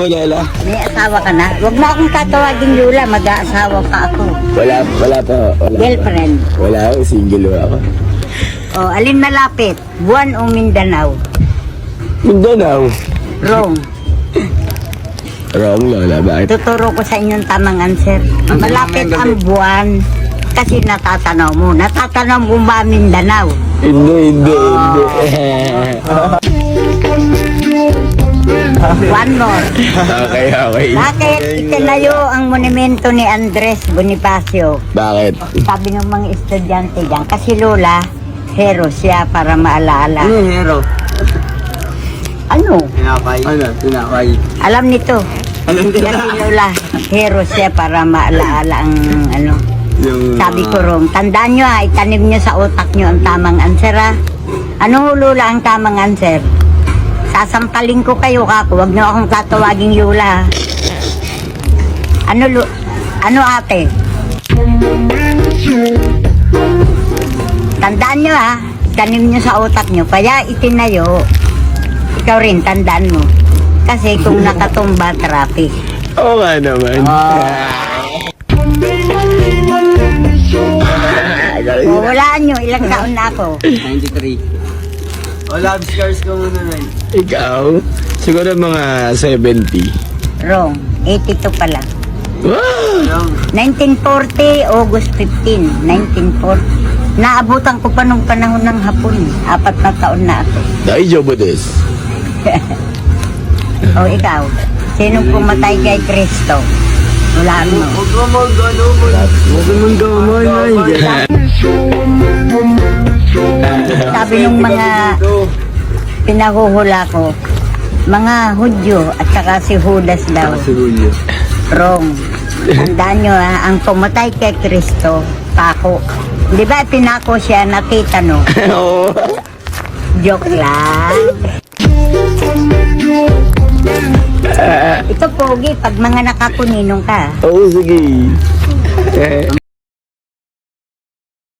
Lola. May asawa ka na? Huwag mo akong tatawagin Lola, mag-aasawa pa ako. Wala pa. Girlfriend. Wala ako, single ako. O, alin malapit? Buwan o Mindanao? Mindanao. Wrong. Wrong, Lola. Bakit? Tuturo ko sa inyong tamang answer. Malapit ang buwan. Kasi natatanaw mo. Natatanaw mo ba Mindanao? Hindi. One more. Okay. Bakit itinayo ang monumento ni Andres Bonifacio? Bakit? Sabi ng mga estudyante dyan, kasi Lola, hero siya para maalaala. hero? Ano? Tinapay. Alam nito. Kasi Lola, hero siya para maalaala ang ano. Yung, Sabi ko Rom, tandaan nyo itanim nyo sa utak nyo ang tamang answer Ano Lola ang tamang answer? Sasampaling ko kayo kako, wag nyo akong tatawaging Lola. Ano ate? Tandaan nyo itanim nyo sa utak nyo, kaya itinayo. Ikaw rin, tandaan mo. Kasi kung nakatumba, traffic. Oo nga naman. Walaan nyo, ilang taon na ako. 93. Love scars ko muna rin. Ikaw? Siguro mga 70. Wrong, 82 pala. Wow! 1940, August 15, 1940. Naabutan ko pa nung panahon ng Hapon. 4 na taon na ako. Daijobu desu. O ikaw, sinong pumatay kay Kristo? Wala mo. Huwag mo mag-ano. Sabi nung mga pinahuhula ko, mga Hudyo at saka si Judas daw. Julio. Wrong. Tandaan nyo ang pumatay kay Kristo, pako. Di ba pinako siya, nakita no? Oo. Joke lang. Ito pogi, pag mga nakakuninong ka. Oo, sige.